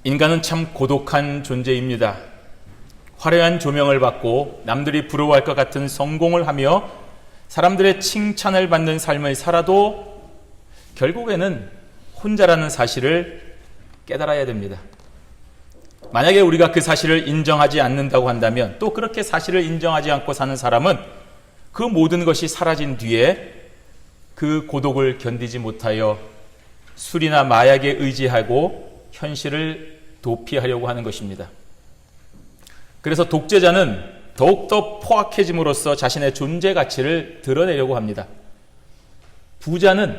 인간은 참 고독한 존재입니다. 화려한 조명을 받고 남들이 부러워할 것 같은 성공을 하며 사람들의 칭찬을 받는 삶을 살아도 결국에는 혼자라는 사실을 깨달아야 됩니다. 만약에 우리가 그 사실을 인정하지 않는다고 한다면, 또 그렇게 사실을 인정하지 않고 사는 사람은 그 모든 것이 사라진 뒤에 그 고독을 견디지 못하여 술이나 마약에 의지하고 현실을 도피하려고 하는 것입니다. 그래서 독재자는 더욱더 포악해짐으로써 자신의 존재 가치를 드러내려고 합니다. 부자는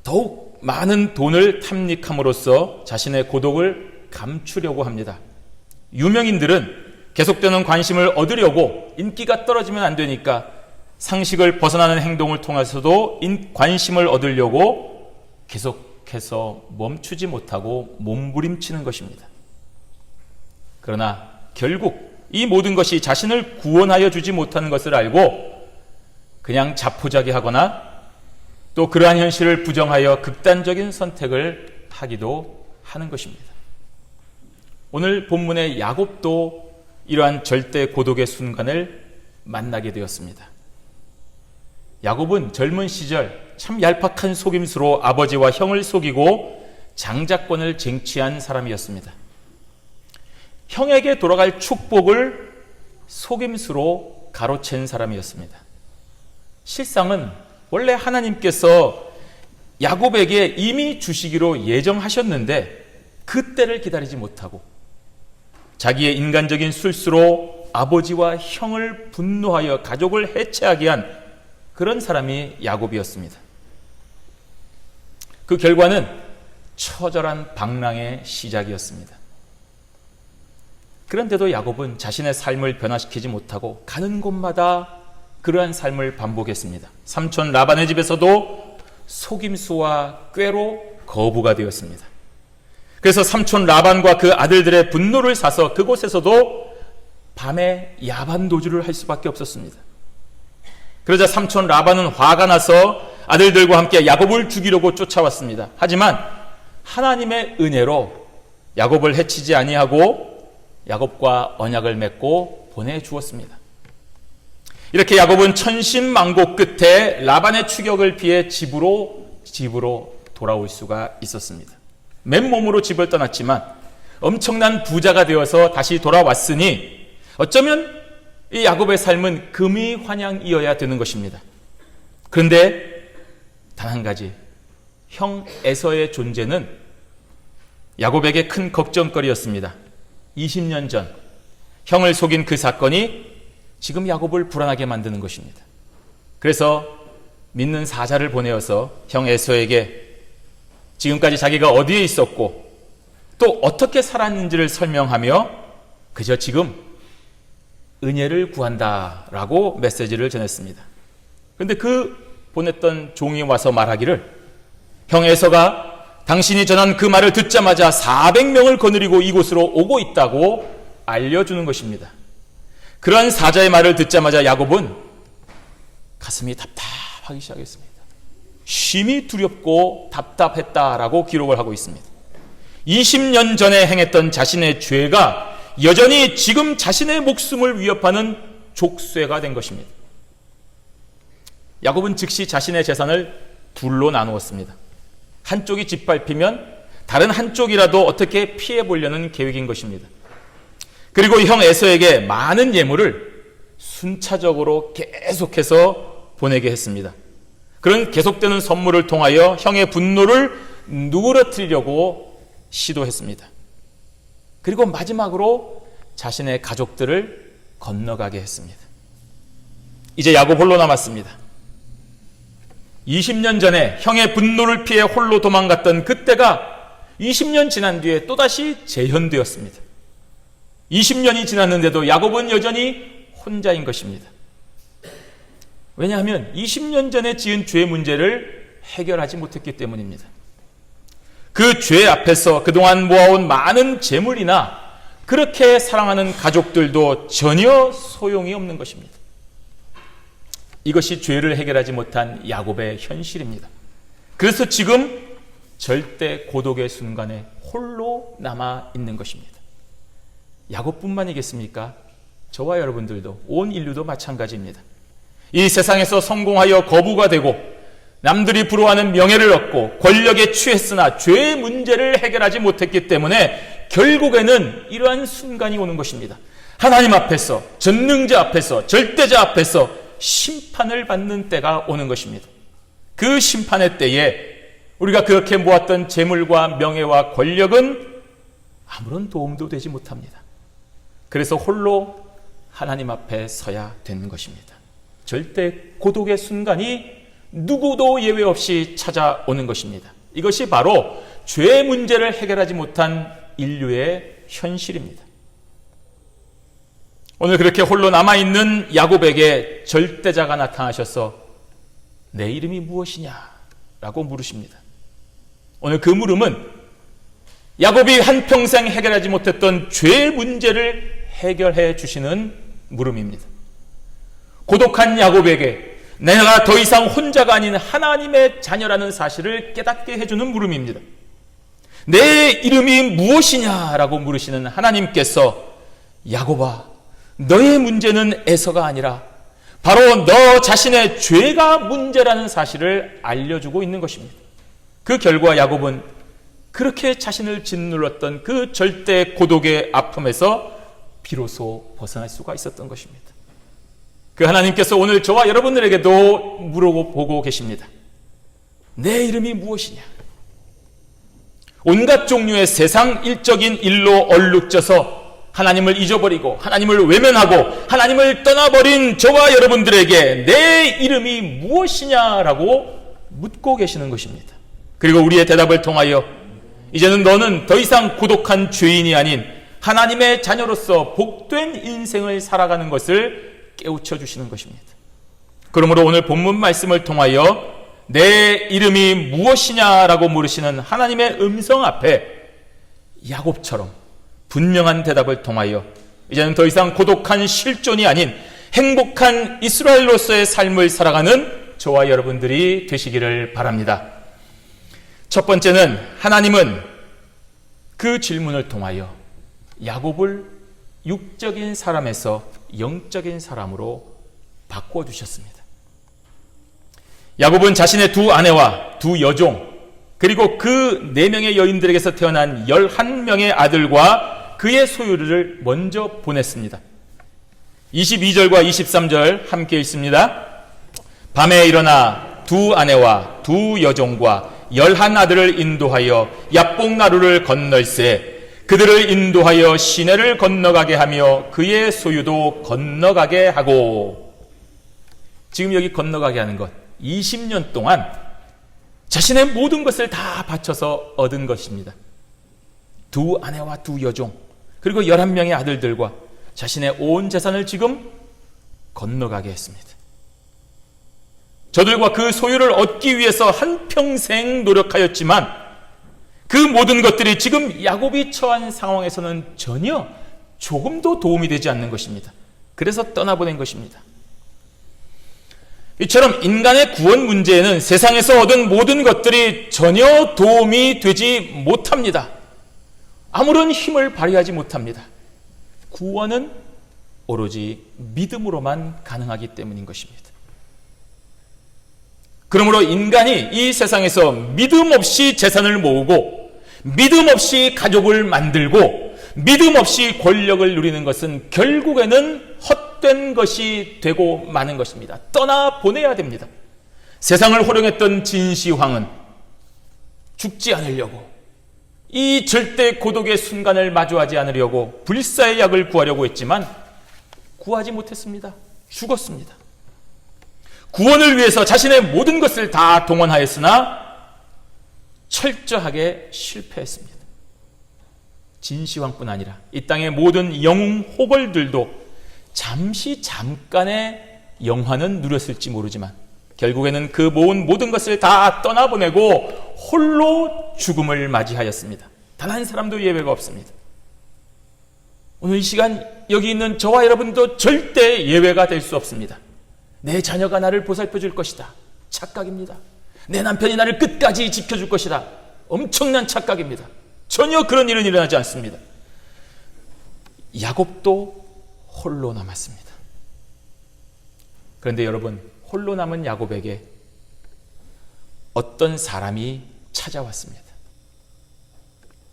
더욱 많은 돈을 탐닉함으로써 자신의 고독을 감추려고 합니다. 유명인들은 계속되는 관심을 얻으려고, 인기가 떨어지면 안 되니까 상식을 벗어나는 행동을 통해서도 관심을 얻으려고 계속해서 멈추지 못하고 몸부림치는 것입니다. 그러나 결국 이 모든 것이 자신을 구원하여 주지 못하는 것을 알고 그냥 자포자기하거나 또 그러한 현실을 부정하여 극단적인 선택을 하기도 하는 것입니다. 오늘 본문의 야곱도 이러한 절대 고독의 순간을 만나게 되었습니다. 야곱은 젊은 시절 참 얄팍한 속임수로 아버지와 형을 속이고 장자권을 쟁취한 사람이었습니다. 형에게 돌아갈 축복을 속임수로 가로챈 사람이었습니다. 실상은 원래 하나님께서 야곱에게 이미 주시기로 예정하셨는데 그때를 기다리지 못하고 자기의 인간적인 술수로 아버지와 형을 분노하여 가족을 해체하게 한 그런 사람이 야곱이었습니다. 그 결과는 처절한 방랑의 시작이었습니다. 그런데도 야곱은 자신의 삶을 변화시키지 못하고 가는 곳마다 그러한 삶을 반복했습니다. 삼촌 라반의 집에서도 속임수와 꾀로 거부가 되었습니다. 그래서 삼촌 라반과 그 아들들의 분노를 사서 그곳에서도 밤에 야반 도주를 할 수밖에 없었습니다. 그러자 삼촌 라반은 화가 나서 아들들과 함께 야곱을 죽이려고 쫓아왔습니다. 하지만 하나님의 은혜로 야곱을 해치지 아니하고 야곱과 언약을 맺고 보내주었습니다. 이렇게 야곱은 천신만고 끝에 라반의 추격을 피해 집으로 돌아올 수가 있었습니다. 맨몸으로 집을 떠났지만 엄청난 부자가 되어서 다시 돌아왔으니 어쩌면 이 야곱의 삶은 금이 환향이어야 되는 것입니다. 그런데 단 한 가지, 형 에서의 존재는 야곱에게 큰 걱정거리였습니다. 20년 전 형을 속인 그 사건이 지금 야곱을 불안하게 만드는 것입니다. 그래서 믿는 사자를 보내어서 형 에서에게 지금까지 자기가 어디에 있었고 또 어떻게 살았는지를 설명하며 그저 지금 은혜를 구한다라고 메시지를 전했습니다. 그런데 그 보냈던 종이 와서 말하기를, 형 에서가 당신이 전한 그 말을 듣자마자 400명을 거느리고 이곳으로 오고 있다고 알려주는 것입니다. 그러한 사자의 말을 듣자마자 야곱은 가슴이 답답하기 시작했습니다. 심히 두렵고 답답했다라고 기록을 하고 있습니다. 20년 전에 행했던 자신의 죄가 여전히 지금 자신의 목숨을 위협하는 족쇄가 된 것입니다. 야곱은 즉시 자신의 재산을 둘로 나누었습니다. 한쪽이 짓밟히면 다른 한쪽이라도 어떻게 피해 보려는 계획인 것입니다. 그리고 형 에서에게 많은 예물을 순차적으로 계속해서 보내게 했습니다. 그런 계속되는 선물을 통하여 형의 분노를 누그러뜨리려고 시도했습니다. 그리고 마지막으로 자신의 가족들을 건너가게 했습니다. 이제 야곱 홀로 남았습니다. 20년 전에 형의 분노를 피해 홀로 도망갔던 그때가 20년 지난 뒤에 또다시 재현되었습니다. 20년이 지났는데도 야곱은 여전히 혼자인 것입니다. 왜냐하면 20년 전에 지은 죄 문제를 해결하지 못했기 때문입니다. 그 죄 앞에서 그동안 모아온 많은 재물이나 그렇게 사랑하는 가족들도 전혀 소용이 없는 것입니다. 이것이 죄를 해결하지 못한 야곱의 현실입니다. 그래서 지금 절대 고독의 순간에 홀로 남아 있는 것입니다. 야곱뿐만이겠습니까? 저와 여러분들도, 온 인류도 마찬가지입니다. 이 세상에서 성공하여 거부가 되고 남들이 부러워하는 명예를 얻고 권력에 취했으나 죄의 문제를 해결하지 못했기 때문에 결국에는 이러한 순간이 오는 것입니다. 하나님 앞에서, 전능자 앞에서, 절대자 앞에서 심판을 받는 때가 오는 것입니다. 그 심판의 때에 우리가 그렇게 모았던 재물과 명예와 권력은 아무런 도움도 되지 못합니다. 그래서 홀로 하나님 앞에 서야 되는 것입니다. 절대 고독의 순간이 누구도 예외 없이 찾아오는 것입니다. 이것이 바로 죄의 문제를 해결하지 못한 인류의 현실입니다. 오늘 그렇게 홀로 남아있는 야곱에게 절대자가 나타나셔서 내 이름이 무엇이냐? 라고 물으십니다. 오늘 그 물음은 야곱이 한평생 해결하지 못했던 죄의 문제를 해결해 주시는 물음입니다. 고독한 야곱에게 내가 더 이상 혼자가 아닌 하나님의 자녀라는 사실을 깨닫게 해주는 물음입니다. 내 이름이 무엇이냐라고 물으시는 하나님께서 야곱아, 너의 문제는 에서가 아니라 바로 너 자신의 죄가 문제라는 사실을 알려주고 있는 것입니다. 그 결과 야곱은 그렇게 자신을 짓눌렀던 그 절대 고독의 아픔에서 비로소 벗어날 수가 있었던 것입니다. 그 하나님께서 오늘 저와 여러분들에게도 물어보고 계십니다. 내 이름이 무엇이냐? 온갖 종류의 세상 일적인 일로 얼룩져서 하나님을 잊어버리고 하나님을 외면하고 하나님을 떠나버린 저와 여러분들에게 내 이름이 무엇이냐라고 묻고 계시는 것입니다. 그리고 우리의 대답을 통하여 이제는 너는 더 이상 고독한 죄인이 아닌 하나님의 자녀로서 복된 인생을 살아가는 것을 깨우쳐 주시는 것입니다. 그러므로 오늘 본문 말씀을 통하여 내 이름이 무엇이냐라고 물으시는 하나님의 음성 앞에 야곱처럼 분명한 대답을 통하여 이제는 더 이상 고독한 실존이 아닌 행복한 이스라엘로서의 삶을 살아가는 저와 여러분들이 되시기를 바랍니다. 첫 번째는 하나님은 그 질문을 통하여 야곱을 육적인 사람에서 영적인 사람으로 바꿔주셨습니다. 야곱은 자신의 두 아내와 두 여종 그리고 그 4명의 여인들에게서 태어난 11명의 아들과 그의 소유를 먼저 보냈습니다. 22절과 23절 함께 읽습니다. 밤에 일어나 두 아내와 두 여종과 11아들을 인도하여 야복나루를 건널세 그들을 인도하여 시내를 건너가게 하며 그의 소유도 건너가게 하고. 지금 여기 건너가게 하는 것 20년 동안 자신의 모든 것을 다 바쳐서 얻은 것입니다. 두 아내와 두 여종 그리고 11명의 아들들과 자신의 온 재산을 지금 건너가게 했습니다. 저들과 그 소유를 얻기 위해서 한평생 노력하였지만 그 모든 것들이 지금 야곱이 처한 상황에서는 전혀 조금도 도움이 되지 않는 것입니다. 그래서 떠나보낸 것입니다. 이처럼 인간의 구원 문제에는 세상에서 얻은 모든 것들이 전혀 도움이 되지 못합니다. 아무런 힘을 발휘하지 못합니다. 구원은 오로지 믿음으로만 가능하기 때문인 것입니다. 그러므로 인간이 이 세상에서 믿음 없이 재산을 모으고 믿음 없이 가족을 만들고 믿음 없이 권력을 누리는 것은 결국에는 헛된 것이 되고 마는 것입니다. 떠나보내야 됩니다. 세상을 호령했던 진시황은 죽지 않으려고 이 절대 고독의 순간을 마주하지 않으려고 불사의 약을 구하려고 했지만 구하지 못했습니다. 죽었습니다. 구원을 위해서 자신의 모든 것을 다 동원하였으나 철저하게 실패했습니다. 진시황뿐 아니라 이 땅의 모든 영웅 호걸들도 잠깐의 영화는 누렸을지 모르지만 결국에는 그 모은 모든 것을 다 떠나보내고 홀로 죽음을 맞이하였습니다. 단 한 사람도 예외가 없습니다. 오늘 이 시간 여기 있는 저와 여러분도 절대 예외가 될 수 없습니다. 내 자녀가 나를 보살펴 줄 것이다. 착각입니다. 내 남편이 나를 끝까지 지켜줄 것이다. 엄청난 착각입니다. 전혀 그런 일은 일어나지 않습니다. 야곱도 홀로 남았습니다. 그런데 여러분, 홀로 남은 야곱에게 어떤 사람이 찾아왔습니다.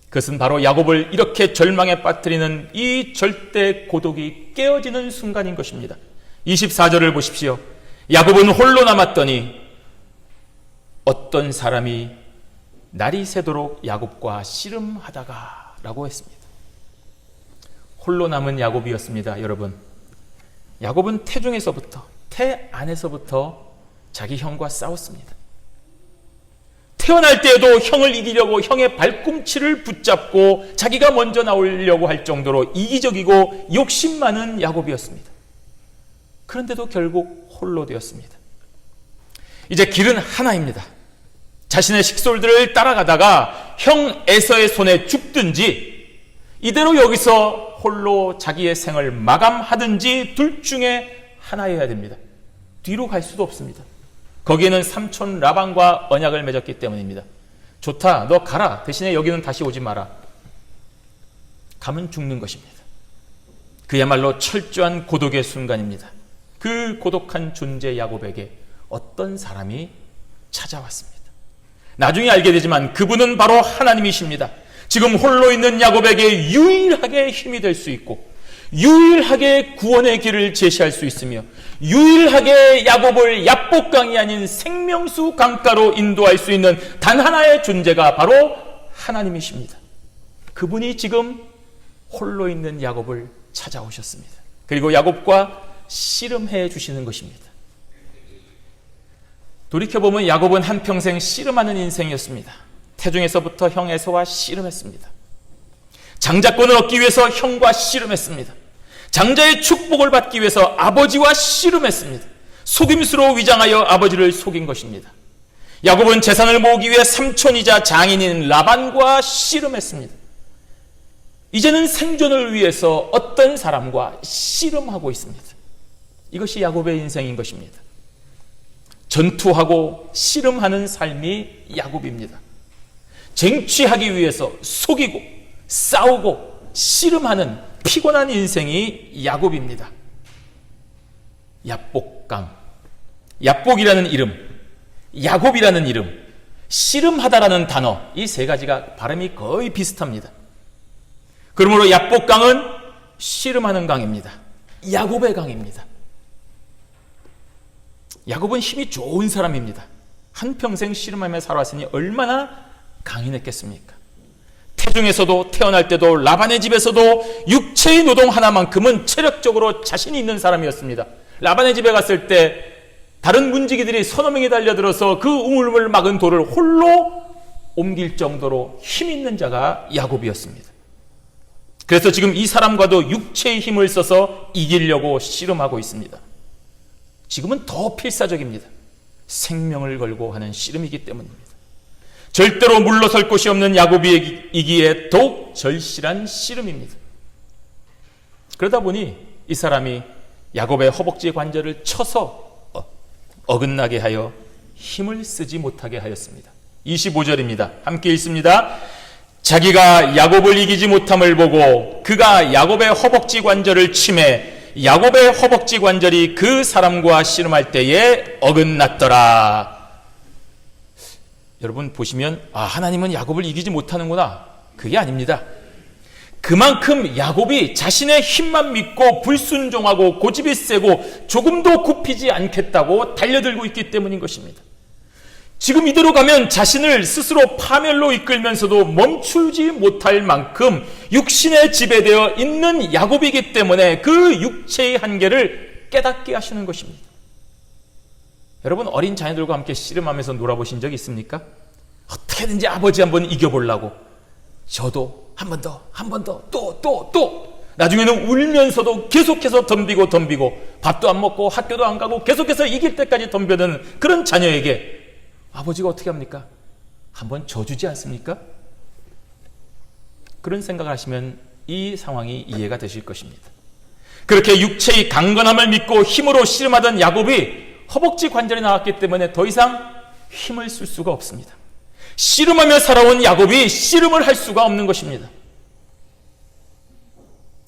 그것은 바로 야곱을 이렇게 절망에 빠뜨리는 이 절대 고독이 깨어지는 순간인 것입니다. 24절을 보십시오. 야곱은 홀로 남았더니 어떤 사람이 날이 새도록 야곱과 씨름하다가 라고 했습니다. 홀로 남은 야곱이었습니다. 여러분, 야곱은 태중에서부터, 태 안에서부터 자기 형과 싸웠습니다. 태어날 때에도 형을 이기려고 형의 발꿈치를 붙잡고 자기가 먼저 나오려고 할 정도로 이기적이고 욕심 많은 야곱이었습니다. 그런데도 결국 홀로 되었습니다. 이제 길은 하나입니다. 자신의 식솔들을 따라가다가 형 에서의 손에 죽든지 이대로 여기서 홀로 자기의 생을 마감하든지 둘 중에 하나여야 됩니다. 뒤로 갈 수도 없습니다. 거기에는 삼촌 라반과 언약을 맺었기 때문입니다. 좋다, 너 가라. 대신에 여기는 다시 오지 마라. 가면 죽는 것입니다. 그야말로 철저한 고독의 순간입니다. 그 고독한 존재 야곱에게 어떤 사람이 찾아왔습니다. 나중에 알게 되지만 그분은 바로 하나님이십니다. 지금 홀로 있는 야곱에게 유일하게 힘이 될 수 있고 유일하게 구원의 길을 제시할 수 있으며 유일하게 야곱을 야복강이 아닌 생명수 강가로 인도할 수 있는 단 하나의 존재가 바로 하나님이십니다. 그분이 지금 홀로 있는 야곱을 찾아오셨습니다. 그리고 야곱과 씨름해 주시는 것입니다. 돌이켜보면 야곱은 한평생 씨름하는 인생이었습니다. 태중에서부터 형 에서와 씨름했습니다. 장자권을 얻기 위해서 형과 씨름했습니다. 장자의 축복을 받기 위해서 아버지와 씨름했습니다. 속임수로 위장하여 아버지를 속인 것입니다. 야곱은 재산을 모으기 위해 삼촌이자 장인인 라반과 씨름했습니다. 이제는 생존을 위해서 어떤 사람과 씨름하고 있습니다. 이것이 야곱의 인생인 것입니다. 전투하고 씨름하는 삶이 야곱입니다. 쟁취하기 위해서 속이고 싸우고 씨름하는 피곤한 인생이 야곱입니다. 야복강, 야복이라는 이름, 야곱이라는 이름, 씨름하다라는 단어, 이 세 가지가 발음이 거의 비슷합니다. 그러므로 야복강은 씨름하는 강입니다. 야곱의 강입니다. 야곱은 힘이 좋은 사람입니다. 한평생 씨름하며 살아왔으니 얼마나 강인했겠습니까? 태중에서도 태어날 때도 라반의 집에서도 육체의 노동 하나만큼은 체력적으로 자신이 있는 사람이었습니다. 라반의 집에 갔을 때 다른 문지기들이 서너 명이 달려들어서 그 우물을 막은 돌을 홀로 옮길 정도로 힘 있는 자가 야곱이었습니다. 그래서 지금 이 사람과도 육체의 힘을 써서 이기려고 씨름하고 있습니다. 지금은 더 필사적입니다. 생명을 걸고 하는 씨름이기 때문입니다. 절대로 물러설 곳이 없는 야곱이기에 더욱 절실한 씨름입니다. 그러다 보니 이 사람이 야곱의 허벅지 관절을 쳐서 어긋나게 하여 힘을 쓰지 못하게 하였습니다. 25절입니다. 함께 읽습니다. 자기가 야곱을 이기지 못함을 보고 그가 야곱의 허벅지 관절을 치매 야곱의 허벅지 관절이 그 사람과 씨름할 때에 어긋났더라. 여러분 보시면 하나님은 야곱을 이기지 못하는구나. 그게 아닙니다. 그만큼 야곱이 자신의 힘만 믿고 불순종하고 고집이 세고 조금도 굽히지 않겠다고 달려들고 있기 때문인 것입니다. 지금 이대로 가면 자신을 스스로 파멸로 이끌면서도 멈추지 못할 만큼 육신에 지배되어 있는 야곱이기 때문에 그 육체의 한계를 깨닫게 하시는 것입니다. 여러분 어린 자녀들과 함께 씨름하면서 놀아보신 적 있습니까? 어떻게든지 아버지 한번 이겨보려고 저도 한 번 더, 또 나중에는 울면서도 계속해서 덤비고 밥도 안 먹고 학교도 안 가고 계속해서 이길 때까지 덤벼드는 그런 자녀에게 아버지가 어떻게 합니까? 한번 져주지 않습니까? 그런 생각을 하시면 이 상황이 이해가 되실 것입니다. 그렇게 육체의 강건함을 믿고 힘으로 씨름하던 야곱이 허벅지 관절이 나왔기 때문에 더 이상 힘을 쓸 수가 없습니다. 씨름하며 살아온 야곱이 씨름을 할 수가 없는 것입니다.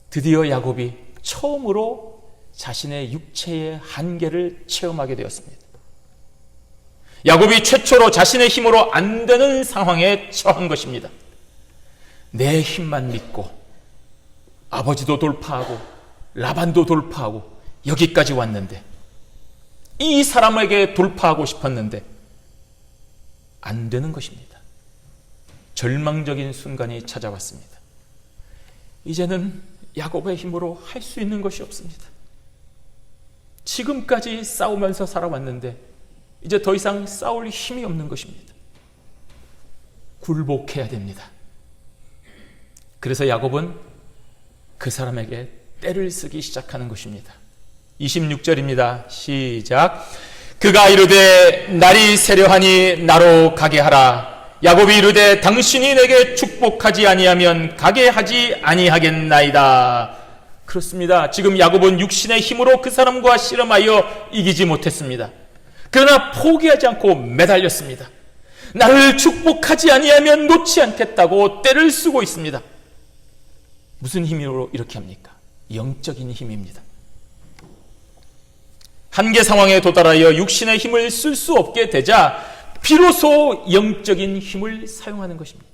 드디어 야곱이 처음으로 자신의 육체의 한계를 체험하게 되었습니다. 야곱이 최초로 자신의 힘으로 안 되는 상황에 처한 것입니다. 내 힘만 믿고 아버지도 돌파하고 라반도 돌파하고 여기까지 왔는데, 이 사람에게 돌파하고 싶었는데 안 되는 것입니다. 절망적인 순간이 찾아왔습니다. 이제는 야곱의 힘으로 할 수 있는 것이 없습니다. 지금까지 싸우면서 살아왔는데 이제 더 이상 싸울 힘이 없는 것입니다. 굴복해야 됩니다. 그래서 야곱은 그 사람에게 떼를 쓰기 시작하는 것입니다. 26절입니다. 시작. 그가 이르되 날이 세려하니 나로 가게 하라. 야곱이 이르되 당신이 내게 축복하지 아니하면 가게 하지 아니하겠나이다. 그렇습니다. 지금 야곱은 육신의 힘으로 그 사람과 씨름하여 이기지 못했습니다. 그러나 포기하지 않고 매달렸습니다. 나를 축복하지 아니하면 놓지 않겠다고 떼를 쓰고 있습니다. 무슨 힘으로 이렇게 합니까? 영적인 힘입니다. 한계 상황에 도달하여 육신의 힘을 쓸 수 없게 되자 비로소 영적인 힘을 사용하는 것입니다.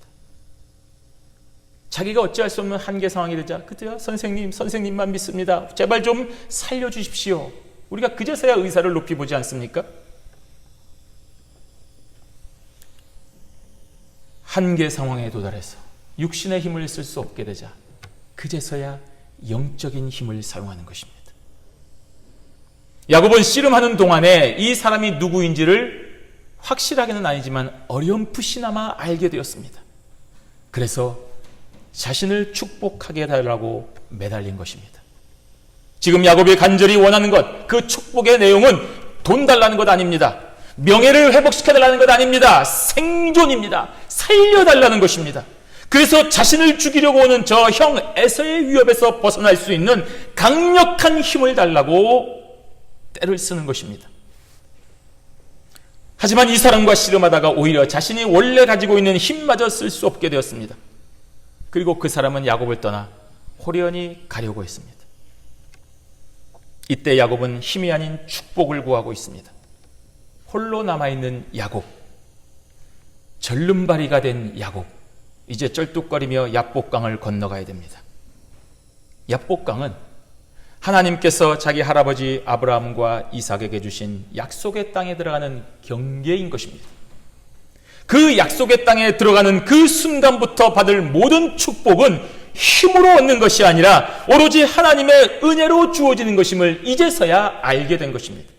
자기가 어찌할 수 없는 한계 상황이 되자 그때야 선생님만 믿습니다. 제발 좀 살려주십시오. 우리가 그제서야 의사를 높이 보지 않습니까? 한계 상황에 도달해서 육신의 힘을 쓸 수 없게 되자 그제서야 영적인 힘을 사용하는 것입니다. 야곱은 씨름하는 동안에 이 사람이 누구인지를 확실하게는 아니지만 어렴풋이나마 알게 되었습니다. 그래서 자신을 축복하게 해달라고 매달린 것입니다. 지금 야곱이 간절히 원하는 것, 그 축복의 내용은 돈 달라는 것 아닙니다. 명예를 회복시켜달라는 것 아닙니다. 생존입니다. 살려달라는 것입니다. 그래서 자신을 죽이려고 오는 저 형 에서의 위협에서 벗어날 수 있는 강력한 힘을 달라고 떼를 쓰는 것입니다. 하지만 이 사람과 씨름하다가 오히려 자신이 원래 가지고 있는 힘마저 쓸 수 없게 되었습니다. 그리고 그 사람은 야곱을 떠나 호련히 가려고 했습니다. 이때 야곱은 힘이 아닌 축복을 구하고 있습니다. 홀로 남아있는 야곱, 절름발이가 된 야곱, 이제 쩔뚝거리며 야복강을 건너가야 됩니다. 야복강은 하나님께서 자기 할아버지 아브라함과 이삭에게 주신 약속의 땅에 들어가는 경계인 것입니다. 그 약속의 땅에 들어가는 그 순간부터 받을 모든 축복은 힘으로 얻는 것이 아니라 오로지 하나님의 은혜로 주어지는 것임을 이제서야 알게 된 것입니다.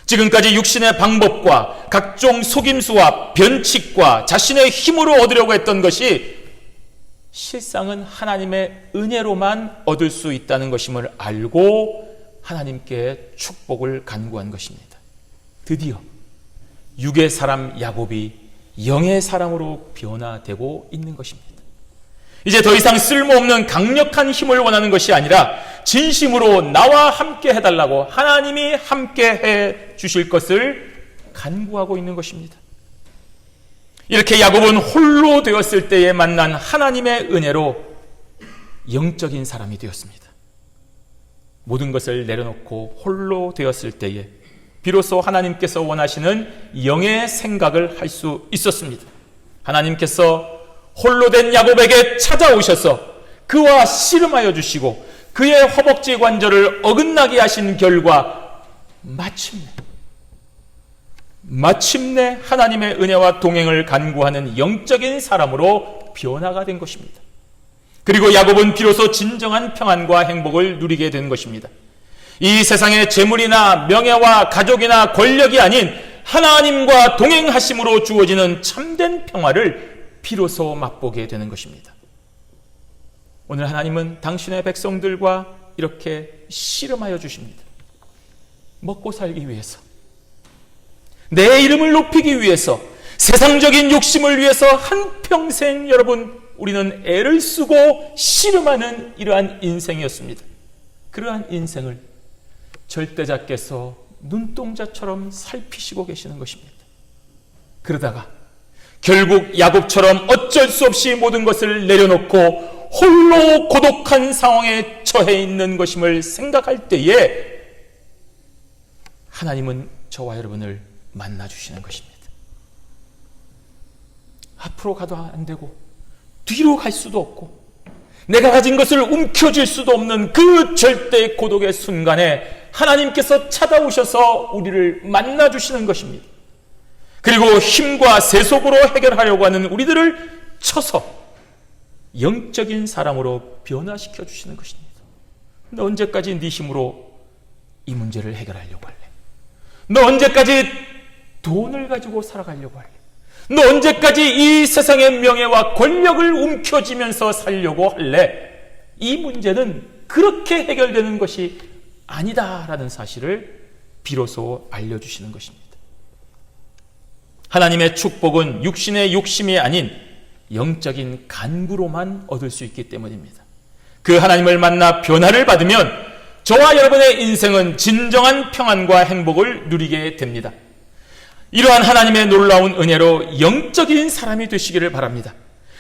지금까지 육신의 방법과 각종 속임수와 변칙과 자신의 힘으로 얻으려고 했던 것이 실상은 하나님의 은혜로만 얻을 수 있다는 것임을 알고 하나님께 축복을 간구한 것입니다. 드디어 육의 사람 야곱이 영의 사람으로 변화되고 있는 것입니다. 이제 더 이상 쓸모없는 강력한 힘을 원하는 것이 아니라 진심으로 나와 함께 해달라고 하나님이 함께 해 주실 것을 간구하고 있는 것입니다. 이렇게 야곱은 홀로 되었을 때에 만난 하나님의 은혜로 영적인 사람이 되었습니다. 모든 것을 내려놓고 홀로 되었을 때에 비로소 하나님께서 원하시는 영의 생각을 할 수 있었습니다. 하나님께서 홀로 된 야곱에게 찾아오셔서 그와 씨름하여 주시고 그의 허벅지 관절을 어긋나게 하신 결과 마침내 하나님의 은혜와 동행을 간구하는 영적인 사람으로 변화가 된 것입니다. 그리고 야곱은 비로소 진정한 평안과 행복을 누리게 된 것입니다. 이 세상의 재물이나 명예와 가족이나 권력이 아닌 하나님과 동행하심으로 주어지는 참된 평화를 비로소 맛보게 되는 것입니다. 오늘 하나님은 당신의 백성들과 이렇게 씨름하여 주십니다. 먹고 살기 위해서, 내 이름을 높이기 위해서, 세상적인 욕심을 위해서 한평생 여러분 우리는 애를 쓰고 씨름하는 이러한 인생이었습니다. 그러한 인생을 절대자께서 눈동자처럼 살피시고 계시는 것입니다. 그러다가 결국 야곱처럼 어쩔 수 없이 모든 것을 내려놓고 홀로 고독한 상황에 처해 있는 것임을 생각할 때에 하나님은 저와 여러분을 만나주시는 것입니다. 앞으로 가도 안 되고 뒤로 갈 수도 없고 내가 가진 것을 움켜쥘 수도 없는 그 절대 고독의 순간에 하나님께서 찾아오셔서 우리를 만나주시는 것입니다. 그리고 힘과 세속으로 해결하려고 하는 우리들을 쳐서 영적인 사람으로 변화시켜 주시는 것입니다. 너 언제까지 네 힘으로 이 문제를 해결하려고 할래? 너 언제까지 돈을 가지고 살아가려고 할래? 너 언제까지 이 세상의 명예와 권력을 움켜쥐면서 살려고 할래? 이 문제는 그렇게 해결되는 것이 아니다라는 사실을 비로소 알려주시는 것입니다. 하나님의 축복은 육신의 욕심이 아닌 영적인 간구로만 얻을 수 있기 때문입니다. 그 하나님을 만나 변화를 받으면 저와 여러분의 인생은 진정한 평안과 행복을 누리게 됩니다. 이러한 하나님의 놀라운 은혜로 영적인 사람이 되시기를 바랍니다.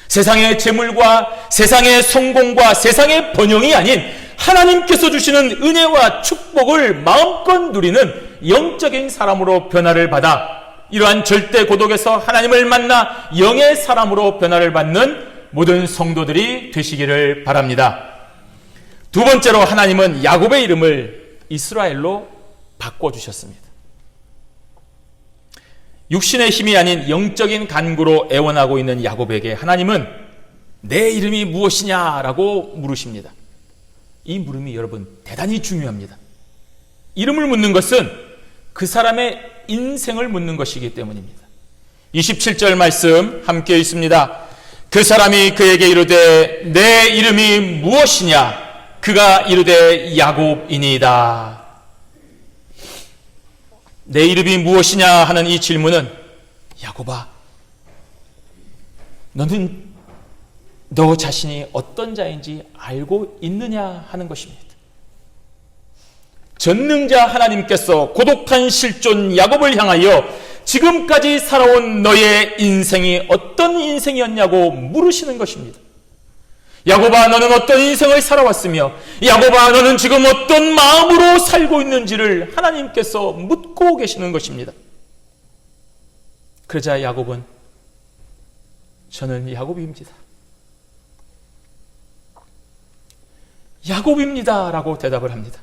세상의 재물과 세상의 성공과 세상의 번영이 아닌 하나님께서 주시는 은혜와 축복을 마음껏 누리는 영적인 사람으로 변화를 받아 이러한 절대 고독에서 하나님을 만나 영의 사람으로 변화를 받는 모든 성도들이 되시기를 바랍니다. 두 번째로 하나님은 야곱의 이름을 이스라엘로 바꿔주셨습니다. 육신의 힘이 아닌 영적인 간구로 애원하고 있는 야곱에게 하나님은 내 이름이 무엇이냐라고 물으십니다. 이 물음이 여러분 대단히 중요합니다. 이름을 묻는 것은 그 사람의 인생을 묻는 것이기 때문입니다. 27절 말씀 함께 있습니다. 그 사람이 그에게 이르되 내 이름이 무엇이냐? 그가 이르되 야곱이니이다. 내 이름이 무엇이냐 하는 이 질문은 야곱아, 너는 너 자신이 어떤 자인지 알고 있느냐 하는 것입니다. 전능자 하나님께서 고독한 실존 야곱을 향하여 지금까지 살아온 너의 인생이 어떤 인생이었냐고 물으시는 것입니다. 야곱아, 너는 어떤 인생을 살아왔으며 야곱아, 너는 지금 어떤 마음으로 살고 있는지를 하나님께서 묻고 계시는 것입니다. 그러자 야곱은 저는 야곱입니다. 야곱입니다 라고 대답을 합니다.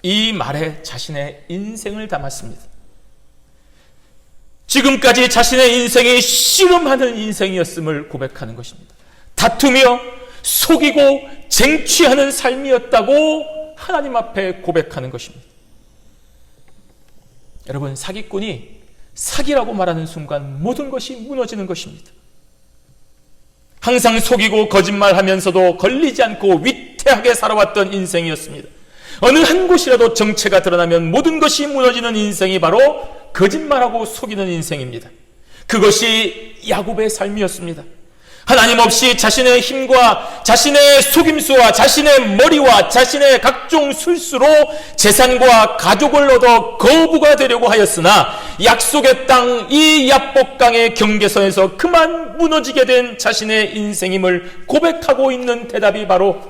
이 말에 자신의 인생을 담았습니다. 지금까지 자신의 인생이 씨름하는 인생이었음을 고백하는 것입니다. 다투며 속이고 쟁취하는 삶이었다고 하나님 앞에 고백하는 것입니다. 여러분, 사기꾼이 사기라고 말하는 순간 모든 것이 무너지는 것입니다. 항상 속이고 거짓말하면서도 걸리지 않고 위태하게 살아왔던 인생이었습니다. 어느 한 곳이라도 정체가 드러나면 모든 것이 무너지는 인생이 바로 거짓말하고 속이는 인생입니다. 그것이 야곱의 삶이었습니다. 하나님 없이 자신의 힘과 자신의 속임수와 자신의 머리와 자신의 각종 술수로 재산과 가족을 얻어 거부가 되려고 하였으나 약속의 땅 이 야복강의 경계선에서 그만 무너지게 된 자신의 인생임을 고백하고 있는 대답이 바로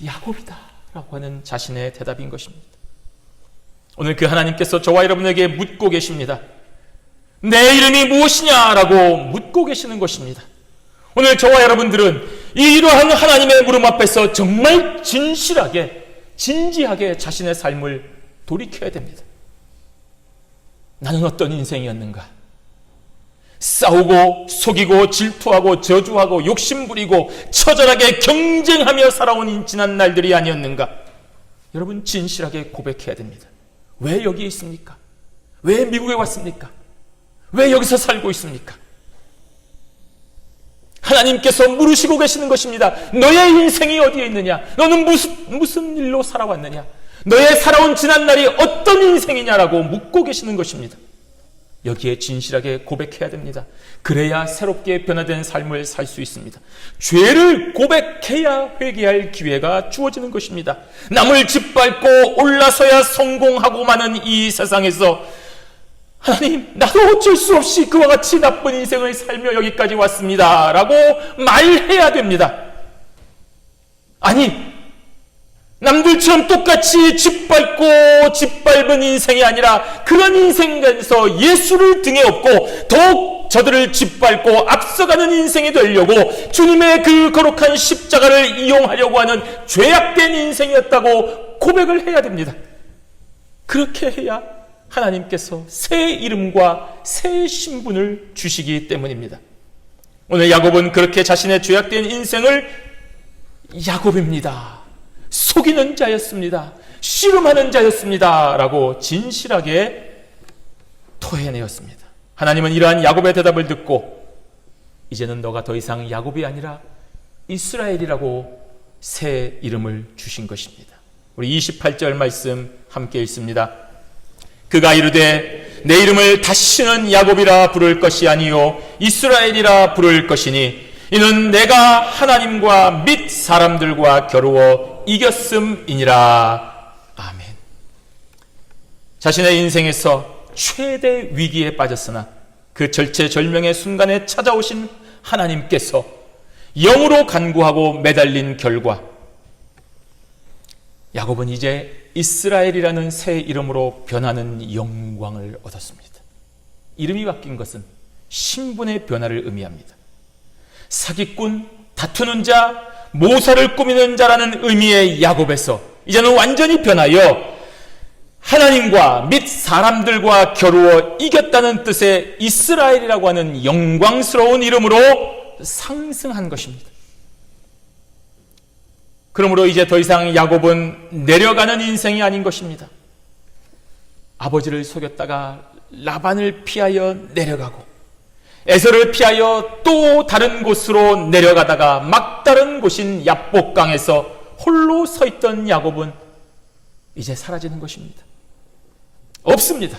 야곱이다 라고 하는 자신의 대답인 것입니다. 오늘 그 하나님께서 저와 여러분에게 묻고 계십니다. 내 이름이 무엇이냐라고 묻고 계시는 것입니다. 오늘 저와 여러분들은 이러한 하나님의 물음 앞에서 정말 진지하게 자신의 삶을 돌이켜야 됩니다. 나는 어떤 인생이었는가? 싸우고 속이고 질투하고 저주하고 욕심부리고 처절하게 경쟁하며 살아온 지난 날들이 아니었는가? 여러분, 진실하게 고백해야 됩니다. 왜 여기에 있습니까? 왜 미국에 왔습니까? 왜 여기서 살고 있습니까? 하나님께서 물으시고 계시는 것입니다. 너의 인생이 어디에 있느냐? 너는 무슨 일로 살아왔느냐? 너의 살아온 지난날이 어떤 인생이냐라고 묻고 계시는 것입니다. 여기에 진실하게 고백해야 됩니다. 그래야 새롭게 변화된 삶을 살 수 있습니다. 죄를 고백해야 회개할 기회가 주어지는 것입니다. 남을 짓밟고 올라서야 성공하고 마는 이 세상에서 하나님, 나도 어쩔 수 없이 그와 같이 나쁜 인생을 살며 여기까지 왔습니다 라고 말해야 됩니다. 아니, 남들처럼 똑같이 짓밟은 인생이 아니라 그런 인생에서 예수를 등에 업고 더욱 저들을 짓밟고 앞서가는 인생이 되려고 주님의 그 거룩한 십자가를 이용하려고 하는 죄악된 인생이었다고 고백을 해야 됩니다. 그렇게 해야 하나님께서 새 이름과 새 신분을 주시기 때문입니다. 오늘 야곱은 그렇게 자신의 죄악된 인생을 야곱입니다, 속이는 자였습니다, 씨름하는 자였습니다 라고 진실하게 토해내었습니다. 하나님은 이러한 야곱의 대답을 듣고 이제는 너가 더 이상 야곱이 아니라 이스라엘이라고 새 이름을 주신 것입니다. 우리 28절 말씀 함께 읽습니다. 그가 이르되 내 이름을 다시는 야곱이라 부를 것이 아니요 이스라엘이라 부를 것이니 이는 내가 하나님과 및 사람들과 겨루어 이겼음이니라. 아멘. 자신의 인생에서 최대 위기에 빠졌으나 그 절체절명의 순간에 찾아오신 하나님께서 영으로 간구하고 매달린 결과 야곱은 이제 이스라엘이라는 새 이름으로 변하는 영광을 얻었습니다. 이름이 바뀐 것은 신분의 변화를 의미합니다. 사기꾼, 다투는 자, 모사를 꾸미는 자라는 의미의 야곱에서 이제는 완전히 변하여 하나님과 및 사람들과 겨루어 이겼다는 뜻의 이스라엘이라고 하는 영광스러운 이름으로 상승한 것입니다. 그러므로 이제 더 이상 야곱은 내려가는 인생이 아닌 것입니다. 아버지를 속였다가 라반을 피하여 내려가고 에서를 피하여 또 다른 곳으로 내려가다가 막다른 곳인 야복강에서 홀로 서 있던 야곱은 이제 사라지는 것입니다. 없습니다.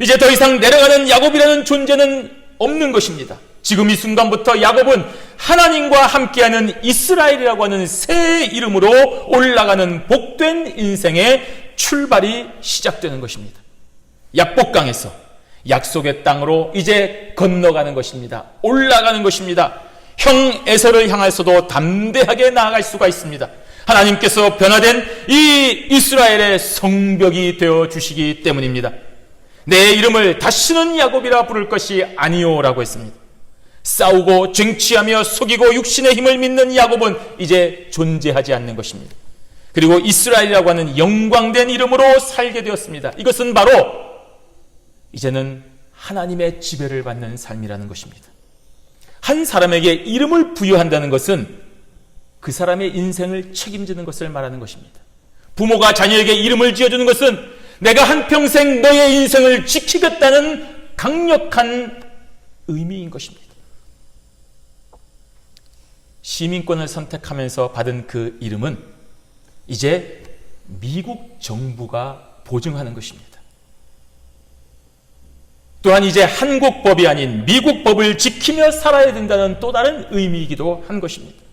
이제 더 이상 내려가는 야곱이라는 존재는 없는 것입니다. 지금 이 순간부터 야곱은 하나님과 함께하는 이스라엘이라고 하는 새 이름으로 올라가는 복된 인생의 출발이 시작되는 것입니다. 야복강에서 약속의 땅으로 이제 건너가는 것입니다. 올라가는 것입니다. 형 에서를 향해서도 담대하게 나아갈 수가 있습니다. 하나님께서 변화된 이 이스라엘의 성벽이 되어 주시기 때문입니다. 내 이름을 다시는 야곱이라 부를 것이 아니오라고 했습니다. 싸우고 쟁취하며 속이고 육신의 힘을 믿는 야곱은 이제 존재하지 않는 것입니다. 그리고 이스라엘이라고 하는 영광된 이름으로 살게 되었습니다. 이것은 바로 이제는 하나님의 지배를 받는 삶이라는 것입니다. 한 사람에게 이름을 부여한다는 것은 그 사람의 인생을 책임지는 것을 말하는 것입니다. 부모가 자녀에게 이름을 지어주는 것은 내가 한평생 너의 인생을 지키겠다는 강력한 의미인 것입니다. 시민권을 선택하면서 받은 그 이름은 이제 미국 정부가 보증하는 것입니다. 또한 이제 한국 법이 아닌 미국 법을 지키며 살아야 된다는 또 다른 의미이기도 한 것입니다.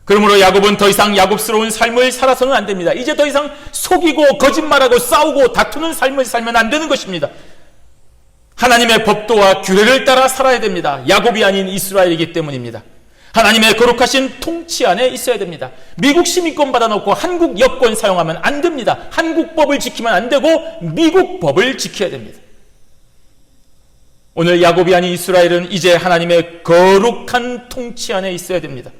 그러므로 야곱은 더 이상 야곱스러운 삶을 살아서는 안 됩니다. 이제 더 이상 속이고 거짓말하고 싸우고 다투는 삶을 살면 안 되는 것입니다. 하나님의 법도와 규례를 따라 살아야 됩니다. 야곱이 아닌 이스라엘이기 때문입니다. 하나님의 거룩하신 통치 안에 있어야 됩니다. 미국 시민권 받아놓고 한국 여권 사용하면 안 됩니다. 한국 법을 지키면 안 되고 미국 법을 지켜야 됩니다. 오늘 야곱이 아닌 이스라엘은 이제 하나님의 거룩한 통치 안에 있어야 됩니다.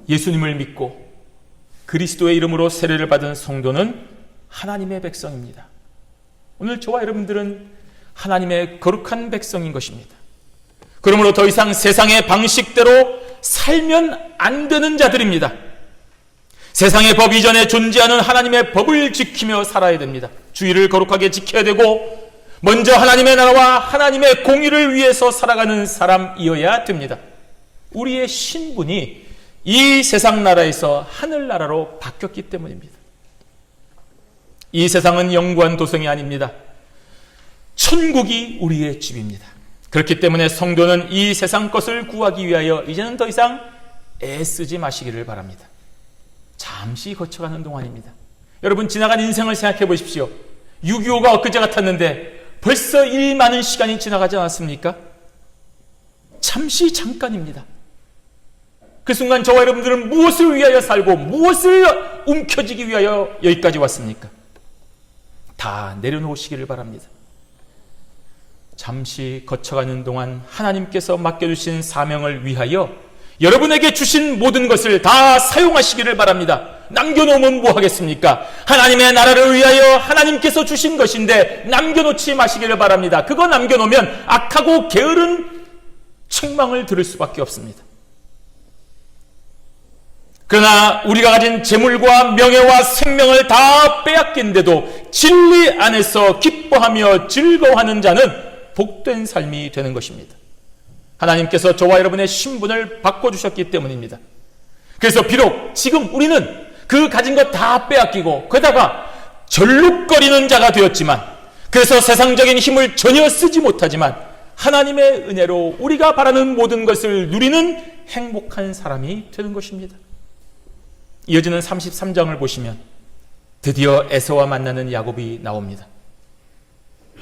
예수님을 믿고 그리스도의 이름으로 세례를 받은 성도는 하나님의 백성입니다. 오늘 저와 여러분들은 하나님의 거룩한 백성인 것입니다. 그러므로 더 이상 세상의 방식대로 살면 안 되는 자들입니다. 세상의 법 이전에 존재하는 하나님의 법을 지키며 살아야 됩니다. 주의를 거룩하게 지켜야 되고 먼저 하나님의 나라와 하나님의 공의를 위해서 살아가는 사람이어야 됩니다. 우리의 신분이 이 세상 나라에서 하늘나라로 바뀌었기 때문입니다. 이 세상은 영구한 도성이 아닙니다. 천국이 우리의 집입니다. 그렇기 때문에 성도는 이 세상 것을 구하기 위하여 이제는 더 이상 애쓰지 마시기를 바랍니다. 잠시 거쳐가는 동안입니다. 여러분, 지나간 인생을 생각해 보십시오. 6.25가 엊그제 같았는데 벌써 이 많은 시간이 지나가지 않았습니까? 잠시 잠깐입니다. 그 순간 저와 여러분들은 무엇을 위하여 살고 무엇을 움켜쥐기 위하여 여기까지 왔습니까? 다 내려놓으시기를 바랍니다. 잠시 거쳐가는 동안 하나님께서 맡겨주신 사명을 위하여 여러분에게 주신 모든 것을 다 사용하시기를 바랍니다. 남겨놓으면 뭐 하겠습니까? 하나님의 나라를 위하여 하나님께서 주신 것인데 남겨놓지 마시기를 바랍니다. 그거 남겨놓으면 악하고 게으른 책망을 들을 수밖에 없습니다. 그러나 우리가 가진 재물과 명예와 생명을 다 빼앗긴데도 진리 안에서 기뻐하며 즐거워하는 자는 복된 삶이 되는 것입니다. 하나님께서 저와 여러분의 신분을 바꿔주셨기 때문입니다. 그래서 비록 지금 우리는 그 가진 것 다 빼앗기고 그러다가 절룩거리는 자가 되었지만, 그래서 세상적인 힘을 전혀 쓰지 못하지만 하나님의 은혜로 우리가 바라는 모든 것을 누리는 행복한 사람이 되는 것입니다. 이어지는 33장을 보시면 드디어 에서와 만나는 야곱이 나옵니다.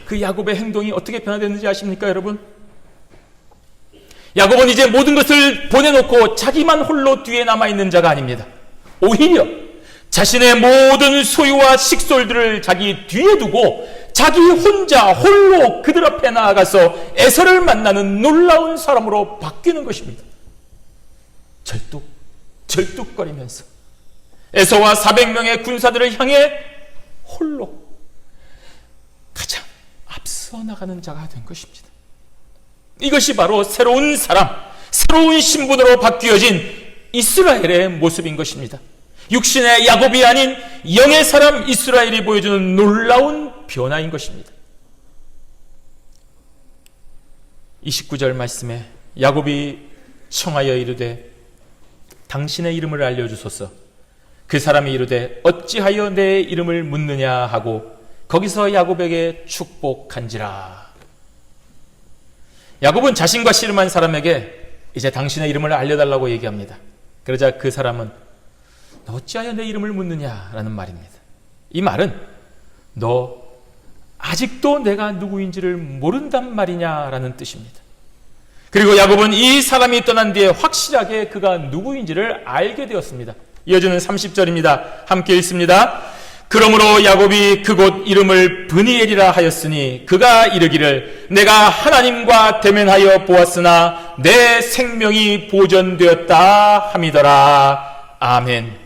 그 야곱의 행동이 어떻게 변화됐는지 아십니까, 여러분? 야곱은 이제 모든 것을 보내놓고 자기만 홀로 뒤에 남아있는 자가 아닙니다. 오히려 자신의 모든 소유와 식솔들을 자기 뒤에 두고 자기 혼자 홀로 그들 앞에 나아가서 에서를 만나는 놀라운 사람으로 바뀌는 것입니다. 절뚝거리면서 에서와 400명의 군사들을 향해 홀로 가장 앞서 나가는 자가 된 것입니다. 이것이 바로 새로운 사람, 새로운 신분으로 바뀌어진 이스라엘의 모습인 것입니다. 육신의 야곱이 아닌 영의 사람 이스라엘이 보여주는 놀라운 변화인 것입니다. 29절 말씀에 야곱이 청하여 이르되 당신의 이름을 알려주소서. 그 사람이 이르되 어찌하여 내 이름을 묻느냐 하고 거기서 야곱에게 축복한지라. 야곱은 자신과 씨름한 사람에게 이제 당신의 이름을 알려달라고 얘기합니다. 그러자 그 사람은 너 어찌하여 내 이름을 묻느냐라는 말입니다. 이 말은 너 아직도 내가 누구인지를 모른단 말이냐라는 뜻입니다. 그리고 야곱은 이 사람이 떠난 뒤에 확실하게 그가 누구인지를 알게 되었습니다. 이어지는 30절입니다. 함께 읽습니다. 그러므로 야곱이 그곳 이름을 브니엘이라 하였으니 그가 이르기를 내가 하나님과 대면하여 보았으나 내 생명이 보존되었다 함이더라. 아멘.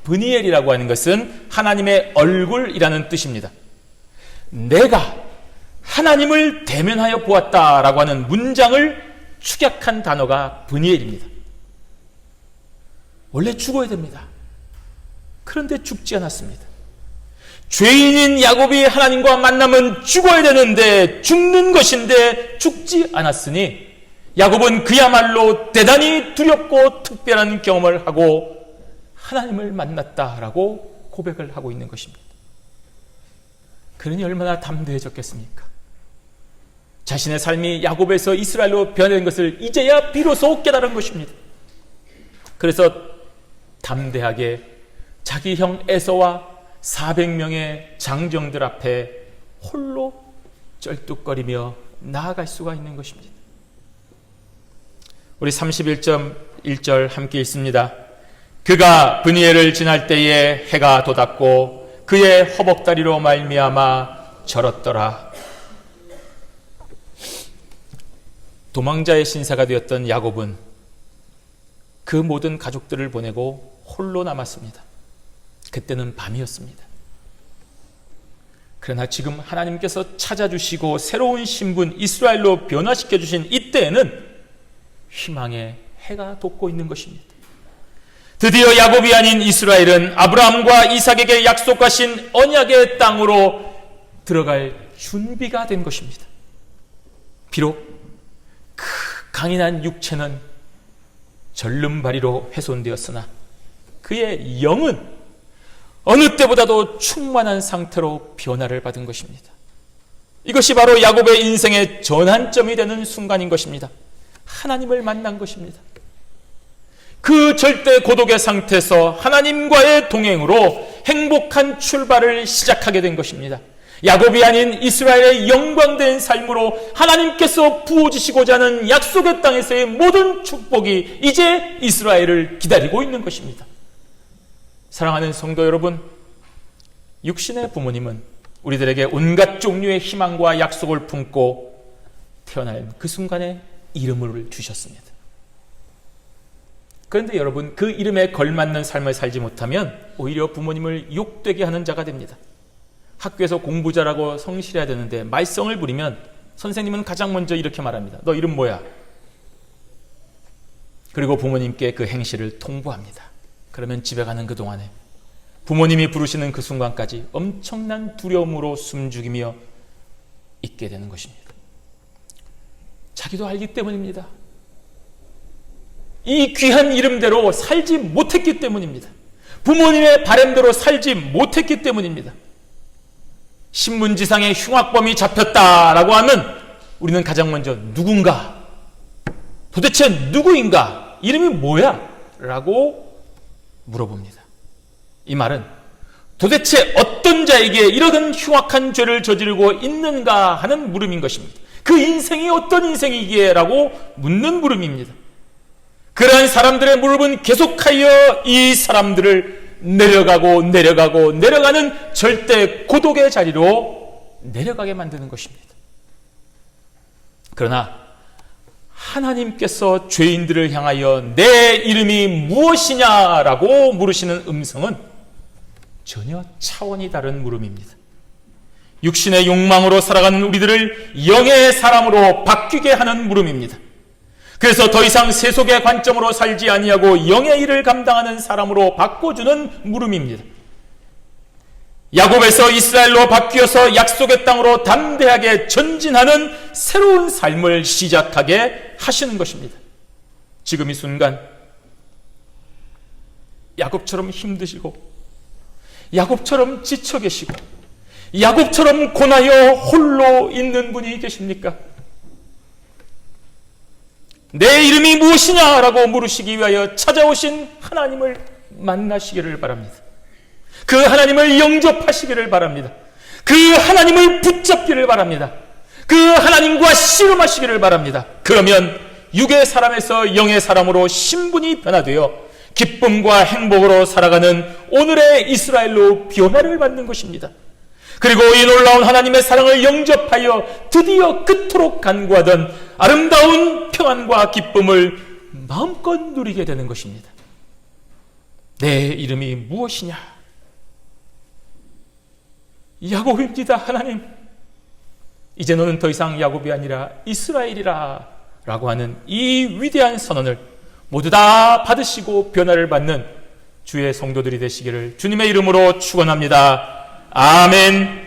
브니엘이라고 하는 것은 하나님의 얼굴이라는 뜻입니다. 내가 하나님을 대면하여 보았다라고 하는 문장을 축약한 단어가 브니엘입니다. 원래 죽어야 됩니다. 그런데 죽지 않았습니다. 죄인인 야곱이 하나님과 만나면 죽어야 되는데 죽는 것인데 죽지 않았으니 야곱은 그야말로 대단히 두렵고 특별한 경험을 하고 하나님을 만났다라고 고백을 하고 있는 것입니다. 그러니 얼마나 담대해졌겠습니까? 자신의 삶이 야곱에서 이스라엘로 변화된 것을 이제야 비로소 깨달은 것입니다. 그래서 담대하게 자기 형 에서와 400명의 장정들 앞에 홀로 쩔뚝거리며 나아갈 수가 있는 것입니다. 우리 31.1절 함께 읽습니다. 그가 브니엘을 지날 때에 해가 돋았고 그의 허벅다리로 말미암아 절었더라. 도망자의 신세가 되었던 야곱은 그 모든 가족들을 보내고 홀로 남았습니다. 그때는 밤이었습니다. 그러나 지금 하나님께서 찾아주시고 새로운 신분 이스라엘로 변화시켜주신 이때에는 희망의 해가 돋고 있는 것입니다. 드디어 야곱이 아닌 이스라엘은 아브라함과 이삭에게 약속하신 언약의 땅으로 들어갈 준비가 된 것입니다. 비록 그 강인한 육체는 절름발이로 훼손되었으나 그의 영은 어느 때보다도 충만한 상태로 변화를 받은 것입니다. 이것이 바로 야곱의 인생의 전환점이 되는 순간인 것입니다. 하나님을 만난 것입니다. 그 절대 고독의 상태에서 하나님과의 동행으로 행복한 출발을 시작하게 된 것입니다. 야곱이 아닌 이스라엘의 영광된 삶으로 하나님께서 부어주시고자 하는 약속의 땅에서의 모든 축복이 이제 이스라엘을 기다리고 있는 것입니다. 사랑하는 성도 여러분, 육신의 부모님은 우리들에게 온갖 종류의 희망과 약속을 품고 태어날 그 순간에 이름을 주셨습니다. 그런데 여러분, 그 이름에 걸맞는 삶을 살지 못하면 오히려 부모님을 욕되게 하는 자가 됩니다. 학교에서 공부 잘하고 성실해야 되는데 말썽을 부리면 선생님은 가장 먼저 이렇게 말합니다. 너 이름 뭐야? 그리고 부모님께 그 행실을 통보합니다. 그러면 집에 가는 그 동안에 부모님이 부르시는 그 순간까지 엄청난 두려움으로 숨죽이며 있게 되는 것입니다. 자기도 알기 때문입니다. 이 귀한 이름대로 살지 못했기 때문입니다. 부모님의 바램대로 살지 못했기 때문입니다. 신문지상에 흉악범이 잡혔다라고 하면 우리는 가장 먼저 누군가, 도대체 누구인가, 이름이 뭐야? 라고 물어봅니다. 이 말은 도대체 어떤 자에게 이런 흉악한 죄를 저지르고 있는가 하는 물음인 것입니다. 그 인생이 어떤 인생이기에? 라고 묻는 물음입니다. 그러한 사람들의 물음은 계속하여 이 사람들을 내려가는 절대 고독의 자리로 내려가게 만드는 것입니다. 그러나 하나님께서 죄인들을 향하여 내 이름이 무엇이냐라고 물으시는 음성은 전혀 차원이 다른 물음입니다. 육신의 욕망으로 살아가는 우리들을 영의 사람으로 바뀌게 하는 물음입니다. 그래서 더 이상 세속의 관점으로 살지 아니하고 영의 일을 감당하는 사람으로 바꿔주는 물음입니다. 야곱에서 이스라엘로 바뀌어서 약속의 땅으로 담대하게 전진하는 새로운 삶을 시작하게 하시는 것입니다. 지금 이 순간 야곱처럼 힘드시고 야곱처럼 지쳐 계시고 야곱처럼 고나여 홀로 있는 분이 계십니까? 내 이름이 무엇이냐라고 물으시기 위하여 찾아오신 하나님을 만나시기를 바랍니다. 그 하나님을 영접하시기를 바랍니다. 그 하나님을 붙잡기를 바랍니다. 그 하나님과 씨름하시기를 바랍니다. 그러면 육의 사람에서 영의 사람으로 신분이 변화되어 기쁨과 행복으로 살아가는 오늘의 이스라엘로 변화를 받는 것입니다. 그리고 이 놀라운 하나님의 사랑을 영접하여 드디어 그토록 간구하던 아름다운 평안과 기쁨을 마음껏 누리게 되는 것입니다. 내 이름이 무엇이냐? 야곱입니다. 하나님, 이제 너는 더 이상 야곱이 아니라 이스라엘이라 라고 하는 이 위대한 선언을 모두 다 받으시고 변화를 받는 주의 성도들이 되시기를 주님의 이름으로 축원합니다. 아멘.